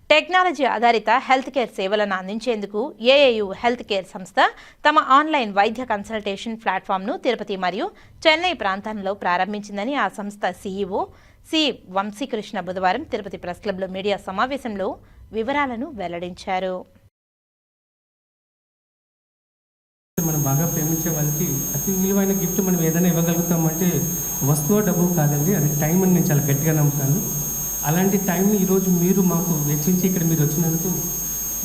Technology ఆధారిత health care సేవలను అందించేందుకు ఏఏయు హెల్త్ కేర్ సంస్థ తమ ఆన్లైన్ వైద్య కన్సల్టేషన్ ప్లాట్ఫామ్ను తిరుపతి మరియు చెన్నై ప్రాంతాల్లో ప్రారంభించిందని ఆ సంస్థ సీఈఓ సి వంశీకృష్ణ బుధవారం తిరుపతి ప్రెస్ క్లబ్లో మీడియా సమావేశంలో వివరాలను వెల్లడించారు. మనం బాగా ప్రేమించే వాళ్ళకి అతి విలువైన గిఫ్ట్ మనం ఏదైనా ఇవ్వగలుగుతామంటే వస్తువు డబ్బు కాదండి, అది టైం అని నేను చాలా గట్టిగా నమ్ముతాను. అలాంటి టైంని ఈరోజు మీరు మాకు వెచ్చించి ఇక్కడ మీరు వచ్చినందుకు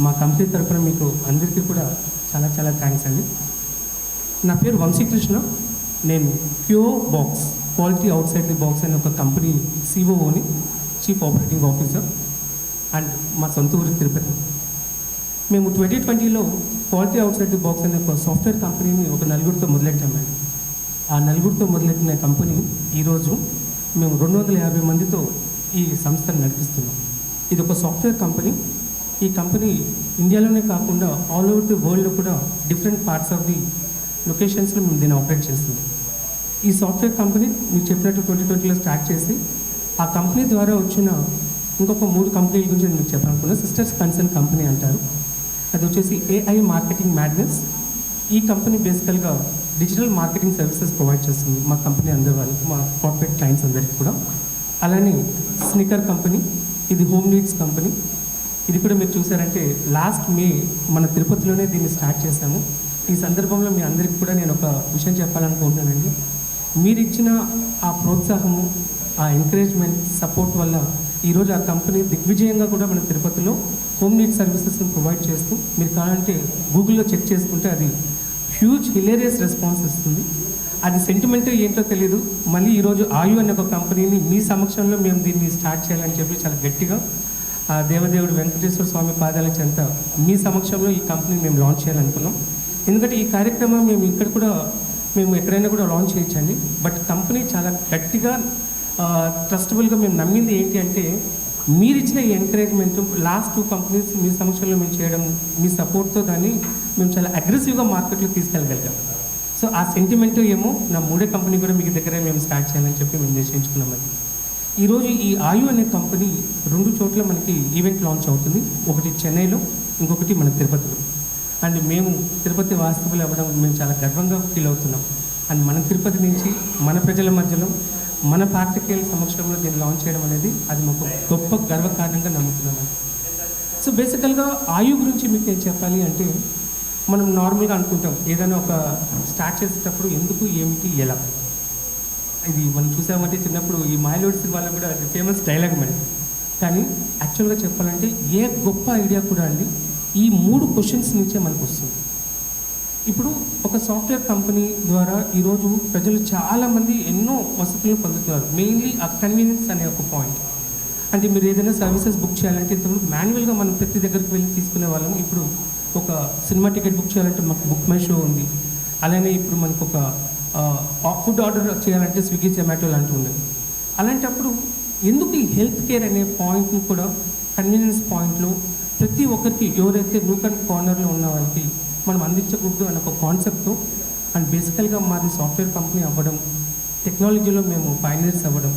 మా కంపెనీ తరఫున మీకు అందరికీ కూడా చాలా చాలా థ్యాంక్స్ అండి. నా పేరు వంశీకృష్ణ. నేను pure box quality outside the box అనే ఒక కంపెనీ సిఓఓని, చీఫ్ ఆపరేటింగ్ ఆఫీసర్, అండ్ మా సొంత ఊరి తిరుపతి. మేము 2020లో quality outside the box అనే ఒక సాఫ్ట్వేర్ కంపెనీని ఒక నలుగురితో మొదలెట్టామండి. ఆ నలుగురితో మొదలెట్టిన కంపెనీ ఈరోజు మేము 250 మందితో ఈ సంస్థను నడిపిస్తున్నాం. ఇది ఒక సాఫ్ట్వేర్ కంపెనీ. ఈ కంపెనీ ఇండియాలోనే కాకుండా ఆల్ ఓవర్ ది వరల్డ్లో కూడా డిఫరెంట్ పార్ట్స్ ఆఫ్ ది లొకేషన్స్లో మేము దీన్ని ఆపరేట్ చేస్తున్నాం. ఈ సాఫ్ట్వేర్ కంపెనీ మీరు చెప్పినట్టు 2020లో స్టార్ట్ చేసి ఆ కంపెనీ ద్వారా వచ్చిన ఇంకొక 3 కంపెనీల గురించి నేను మీకు చెప్పాలనుకున్నా. సిస్టర్స్ కన్సర్న్ కంపెనీ అంటారు. అది వచ్చేసి ఏఐ మార్కెటింగ్ మ్యాడ్నెస్. ఈ కంపెనీ బేసికల్గా డిజిటల్ మార్కెటింగ్ సర్వీసెస్ ప్రొవైడ్ చేస్తుంది మా కంపెనీ అందరి వాళ్ళకి, మా కార్పొరేట్ క్లయింట్స్ అందరికీ కూడా. అలానే స్నికర్ కంపెనీ, ఇది హోమ్ నీడ్స్ కంపెనీ. ఇది కూడా మీరు చూసారంటే లాస్ట్ మే మన తిరుపతిలోనే దీన్ని స్టార్ట్ చేశాము. ఈ సందర్భంలో మీ అందరికీ కూడా నేను ఒక విషయం చెప్పాలనుకుంటున్నానండి. మీరు ఇచ్చిన ఆ ప్రోత్సాహము, ఆ ఎంకరేజ్మెంట్, సపోర్ట్ వల్ల ఈరోజు ఆ కంపెనీ దిగ్విజయంగా కూడా మన తిరుపతిలో హోమ్ నీడ్ సర్వీసెస్ని ప్రొవైడ్ చేస్తూ, మీరు కావాలంటే గూగుల్లో చెక్ చేసుకుంటే అది హ్యూజ్ హిలేరియస్ రెస్పాన్స్ ఇస్తుంది. అది సెంటిమెంట్ ఏంటో తెలియదు. మళ్ళీ ఈరోజు ఆయు అనే ఒక కంపెనీని మీ సమక్షంలో మేము దీన్ని స్టార్ట్ చేయాలని చెప్పి చాలా గట్టిగా ఆ దేవదేవుడు వెంకటేశ్వర స్వామి పాదాల చెంత మీ సమక్షంలో ఈ కంపెనీని మేము లాంచ్ చేయాలనుకున్నాం. ఎందుకంటే ఈ కార్యక్రమం మేము ఎక్కడైనా కూడా లాంచ్ చేయొచ్చండి. బట్ కంపెనీ చాలా గట్టిగా ట్రస్టబుల్గా మేము నమ్మింది ఏంటి అంటే మీరు ఇచ్చిన ఈ ఎంకరేజ్మెంట్, లాస్ట్ 2 కంపెనీస్ మీ సమక్షంలో మేము చేయడం, మీ సపోర్ట్తో దాన్ని మేము చాలా అగ్రెసివ్గా మార్కెట్లో తీసుకెళ్ళగలిగాం. సో ఆ సెంటిమెంట్ ఏమో నా 3వ కంపెనీ కూడా మీకు దగ్గరే మేము స్టార్ట్ చేయాలని చెప్పి మేము నిశ్చయించుకున్నామండి. ఈరోజు ఈ ఆయు అనే కంపెనీ 2 చోట్ల మనకి ఈవెంట్ లాంచ్ అవుతుంది. ఒకటి చెన్నైలో, ఇంకొకటి మన తిరుపతిలో. అండ్ మేము తిరుపతి వాస్తవులు అవ్వడం మేము చాలా గర్వంగా ఫీల్ అవుతున్నాం. అండ్ మన తిరుపతి నుంచి మన ప్రజల మధ్యలో మన పాత్రికేయుల సమక్షంలో దీన్ని లాంచ్ చేయడం అనేది అది మాకు గొప్ప గర్వకారణంగా నమ్ముతున్నామండి. సో బేసికల్గా ఆయు గురించి మీకు నేను చెప్పాలి అంటే, మనం నార్మల్గా అనుకుంటాం ఏదైనా ఒక స్టార్ట్ చేసేటప్పుడు ఎందుకు, ఏమిటి, ఎలా. ఇది మనం చూసామంటే చిన్నప్పుడు ఈ మాయలోడ్ సినిమాలో కూడా అది ఫేమస్ డైలాగ్ మరి. కానీ యాక్చువల్గా చెప్పాలంటే ఏ గొప్ప ఐడియా కూడా అండి ఈ 3 క్వశ్చన్స్ నుంచే మనకు వస్తుంది. ఇప్పుడు ఒక సాఫ్ట్వేర్ కంపెనీ ద్వారా ఈరోజు ప్రజలు చాలామంది ఎన్నో వసతులు పొందుతున్నారు. మెయిన్లీ ఆ కన్వీనియన్స్ అనే ఒక పాయింట్. అంటే మీరు ఏదైనా సర్వీసెస్ బుక్ చేయాలంటే ఇంతకుముందు మాన్యువల్గా మనం ప్రతి దగ్గరికి వెళ్ళి తీసుకునే వాళ్ళం. ఇప్పుడు ఒక సినిమా టికెట్ బుక్ చేయాలంటే మాకు బుక్ మై షో ఉంది. అలానే ఇప్పుడు మనకు ఒక ఫుడ్ ఆర్డర్ చేయాలంటే స్విగ్గీ, జొమాటో లాంటివి ఉన్నాయి. అలాంటప్పుడు ఎందుకు ఈ హెల్త్ కేర్ అనే పాయింట్ని కూడా కన్వీనియన్స్ పాయింట్లో ప్రతి ఒక్కరికి, ఎవరైతే నూకన్ కార్నర్లో ఉన్న వాళ్ళకి మనం అందించకూడదు అనే ఒక కాన్సెప్ట్తో, అండ్ బేసికల్గా మాది సాఫ్ట్వేర్ కంపెనీ అవ్వడం, టెక్నాలజీలో మేము పైనీర్స్ అవ్వడం,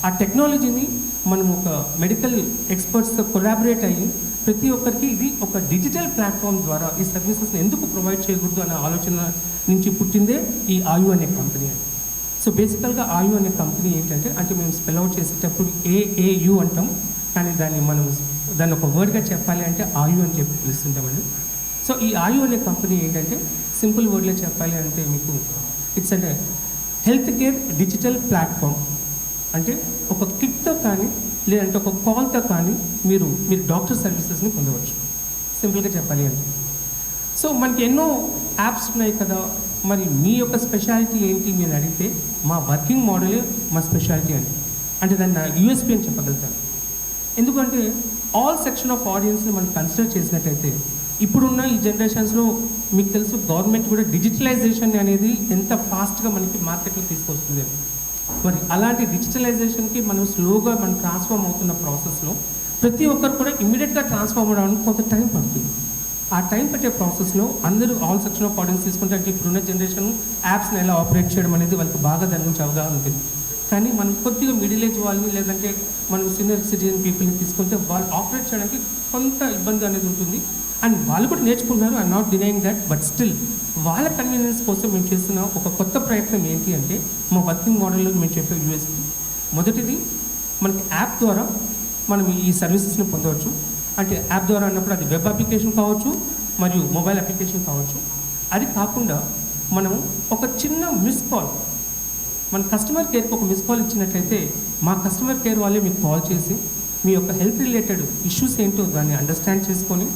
ఆ టెక్నాలజీని మనం ఒక మెడికల్ ఎక్స్పర్ట్స్తో కొలాబరేట్ అయ్యి ప్రతి ఒక్కరికి ఇది ఒక డిజిటల్ ప్లాట్ఫామ్ ద్వారా ఈ సర్వీసెస్ని ఎందుకు ప్రొవైడ్ చేయకూడదు అనే ఆలోచన నుంచి పుట్టిందే ఈ ఆయు అనే కంపెనీ అని. సో బేసికల్గా ఆయు అనే కంపెనీ ఏంటంటే, అంటే మేము స్పెల్ అవుట్ చేసేటప్పుడు ఏఏయు అంటాం, కానీ దాన్ని ఒక వర్డ్గా చెప్పాలి అంటే ఆయు అని చెప్పి పిలుస్తుంటామండి. సో ఈ ఆయు అనే కంపెనీ ఏంటంటే, సింపుల్ వర్డ్లో చెప్పాలి అంటే మీకు ఇట్స్ అంటే హెల్త్ కేర్ డిజిటల్ ప్లాట్ఫామ్. అంటే ఒక క్లిక్తో కానీ లేదంటే ఒక కాల్తో కానీ మీరు డాక్టర్ సర్వీసెస్ని పొందవచ్చు, సింపుల్గా చెప్పాలి అంటే. సో మనకి ఎన్నో యాప్స్ ఉన్నాయి కదా, మరి మీ యొక్క స్పెషాలిటీ ఏంటి మీరు అడిగితే మా వర్కింగ్ మోడలే మా స్పెషాలిటీ అండి. అంటే దాన్ని యూఎస్పీ అని చెప్పగలుగుతాను. ఎందుకంటే ఆల్ సెక్షన్ ఆఫ్ ఆడియన్స్ని మనం కన్సిడర్ చేసినట్టయితే ఇప్పుడున్న ఈ జనరేషన్స్లో మీకు తెలుసు గవర్నమెంట్ కూడా డిజిటలైజేషన్ అనేది ఎంత ఫాస్ట్గా మనకి మార్కెట్లో తీసుకొస్తుంది. మరి అలాంటి డిజిటలైజేషన్కి మనం స్లోగా ట్రాన్స్ఫార్మ్ అవుతున్న ప్రాసెస్లో ప్రతి ఒక్కరు కూడా ఇమ్మీడియట్గా ట్రాన్స్ఫార్మ్ అవడానికి కొంత టైం పడుతుంది. ఆ టైం పట్టే ప్రాసెస్లో అందరూ ఆల్ సెక్షన్ ఆఫ్ ఆడియన్స్ తీసుకుంటే, అంటే ఇప్పుడున్న జనరేషన్ యాప్స్ని ఎలా ఆపరేట్ చేయడం అనేది వాళ్ళకి బాగా దాని గురించి అవగాహన ఉంటుంది. కానీ మనం కొద్దిగా మిడిల్ ఏజ్ వాళ్ళని లేదంటే మనం సీనియర్ సిటిజన్ పీపుల్ని తీసుకుంటే వాళ్ళు ఆపరేట్ చేయడానికి కొంత ఇబ్బంది అనేది ఉంటుంది. అండ్ వాళ్ళు కూడా నేర్చుకుంటున్నారు, I'm not denying that, but still వాళ్ళ కన్వీనియన్స్ కోసం మేము చేస్తున్న ఒక కొత్త ప్రయత్నం ఏంటి అంటే మా వర్కింగ్ మోడల్లో మేము చెప్పే యూఎస్పీ. మొదటిది, మనకి యాప్ ద్వారా మనం ఈ సర్వీసెస్ని పొందవచ్చు. అంటే యాప్ ద్వారా అన్నప్పుడు అది వెబ్ అప్లికేషన్ కావచ్చు మరియు మొబైల్ అప్లికేషన్ కావచ్చు. అది కాకుండా మనం ఒక చిన్న మిస్ కాల్, మన కస్టమర్ కేర్కి ఒక మిస్ కాల్ ఇచ్చినట్లయితే మా కస్టమర్ కేర్ వాళ్ళే మీకు కాల్ చేసి మీ యొక్క హెల్త్ రిలేటెడ్ ఇష్యూస్ ఏంటో దాన్ని అండర్స్టాండ్ చేసుకొని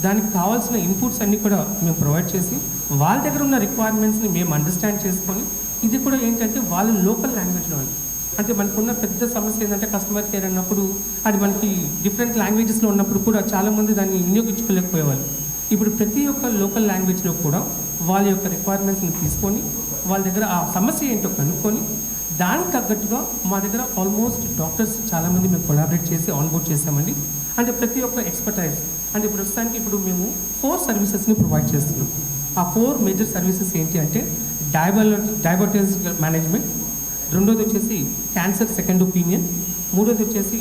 దానికి కావాల్సిన ఇన్పుట్స్ అన్నీ కూడా మేము ప్రొవైడ్ చేసి వాళ్ళ దగ్గర ఉన్న రిక్వైర్మెంట్స్ని మేము అండర్స్టాండ్ చేసుకొని, ఇది కూడా ఏంటంటే వాళ్ళ లోకల్ లాంగ్వేజ్లో అంటే మనకున్న పెద్ద సమస్య ఏంటంటే కస్టమర్ కేర్ అన్నప్పుడు అది మనకి డిఫరెంట్ లాంగ్వేజెస్లో ఉన్నప్పుడు కూడా చాలామంది దాన్ని వినియోగించుకోలేకపోయేవాళ్ళు. ఇప్పుడు ప్రతి ఒక్క లోకల్ లాంగ్వేజ్లో కూడా వాళ్ళ యొక్క రిక్వైర్మెంట్స్ని తీసుకొని వాళ్ళ దగ్గర ఆ సమస్య ఏంటో కనుక్కొని దానికి తగ్గట్టుగా మా దగ్గర ఆల్మోస్ట్ డాక్టర్స్ చాలామంది మేము కొలాబరేట్ చేసి ఆన్బోర్డ్ చేసామండి. అంటే ప్రతి ఒక్క ఎక్స్పర్టైజ్ అంటే ఇప్పుడు ప్రస్తుతానికి ఇప్పుడు మేము 4 సర్వీసెస్ని ప్రొవైడ్ చేస్తున్నాం. ఆ 4 మేజర్ సర్వీసెస్ ఏంటి అంటే డయాబెటీస్ మేనేజ్మెంట్, రెండోది వచ్చేసి క్యాన్సర్ సెకండ్ ఒపీనియన్, మూడోది వచ్చేసి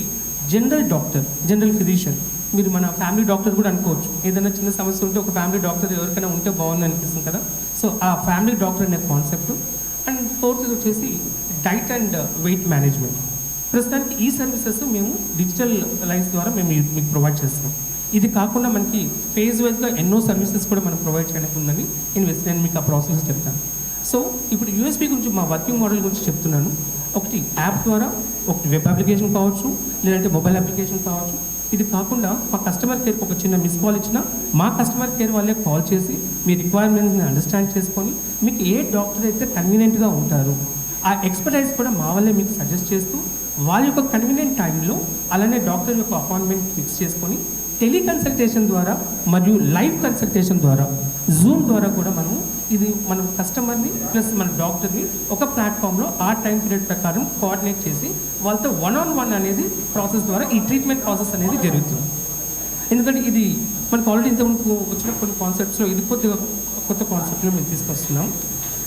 జనరల్ ఫిజిషియన్. మీరు మన ఫ్యామిలీ డాక్టర్ కూడా అనుకోవచ్చు. ఏదైనా చిన్న సమస్య ఉంటే ఒక ఫ్యామిలీ డాక్టర్ ఎవరికైనా ఉంటే బాగుంది అనిపిస్తుంది కదా. సో ఆ ఫ్యామిలీ డాక్టర్ అనే కాన్సెప్ట్. అండ్ ఫోర్త్ వచ్చేసి డైట్ అండ్ వెయిట్ మేనేజ్మెంట్. ప్రస్తుతానికి ఈ సర్వీసెస్ మేము డిజిటల్ లైన్స్ ద్వారా మేము మీకు ప్రొవైడ్ చేస్తాం. ఇది కాకుండా మనకి ఫేజ్ వైజ్గా ఎన్నో సర్వీసెస్ కూడా మనం ప్రొవైడ్ చేయడానికి ఉందని నేను మీకు ఆ ప్రాసెస్ చెప్తాను. సో ఇప్పుడు యూఎస్పీ గురించి మా వర్కింగ్ మోడల్ గురించి చెప్తున్నాను. ఒకటి యాప్ ద్వారా, ఒకటి వెబ్ అప్లికేషన్ కావచ్చు, లేదంటే మొబైల్ అప్లికేషన్ కావచ్చు. ఇది కాకుండా మా కస్టమర్ కేర్కి ఒక చిన్న మిస్ కాల్ ఇచ్చినా మా కస్టమర్ కేర్ వాళ్ళే కాల్ చేసి మీ రిక్వైర్మెంట్స్ని అండర్స్టాండ్ చేసుకొని మీకు ఏ డాక్టర్ అయితే కన్వీనియంట్గా ఉంటారు ఆ ఎక్స్పర్టైజ్ కూడా మా వాళ్ళే మీకు సజెస్ట్ చేస్తూ వాళ్ళ యొక్క కన్వీనియంట్ టైంలో అలానే డాక్టర్ యొక్క అపాయింట్మెంట్ ఫిక్స్ చేసుకొని టెలికన్సల్టేషన్ ద్వారా మరియు లైవ్ కన్సల్టేషన్ ద్వారా జూమ్ ద్వారా కూడా మనం కస్టమర్ని ప్లస్ మన డాక్టర్ని ఒక ప్లాట్ఫామ్లో ఆ టైం పీరియడ్ ప్రకారం కోఆర్డినేట్ చేసి వాళ్ళతో 1-on-1 అనేది ప్రాసెస్ ద్వారా ఈ ట్రీట్మెంట్ ప్రాసెస్ అనేది జరుగుతుంది. ఎందుకంటే ఇది మనకు ఆల్రెడీ ఇంతకుముందు వచ్చిన కొన్ని కాన్సెప్ట్స్లో ఇది కొత్త కాన్సెప్ట్లో మేము తీసుకొస్తున్నాం.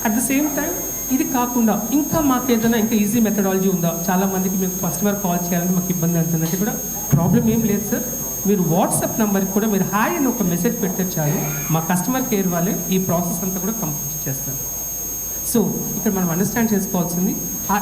అట్ ద సేమ్ టైం ఇది కాకుండా ఇంకా మాకు ఏదైనా ఇంకా ఈజీ మెథడాలజీ ఉందా, చాలామందికి మేము కస్టమర్ కాల్ చేయాలని మాకు ఇబ్బంది అవుతుందంటే కూడా ప్రాబ్లం ఏం లేదు సార్. మీరు వాట్సాప్ నెంబర్కి కూడా మీరు హాయ్ అని ఒక మెసేజ్ పెడితే చాలు, మా కస్టమర్ కేర్ వాళ్ళే ఈ ప్రాసెస్ అంతా కూడా కంప్లీట్ చేస్తారు. సో ఇక్కడ మనం అండర్స్టాండ్ చేసుకోవాల్సింది ఆ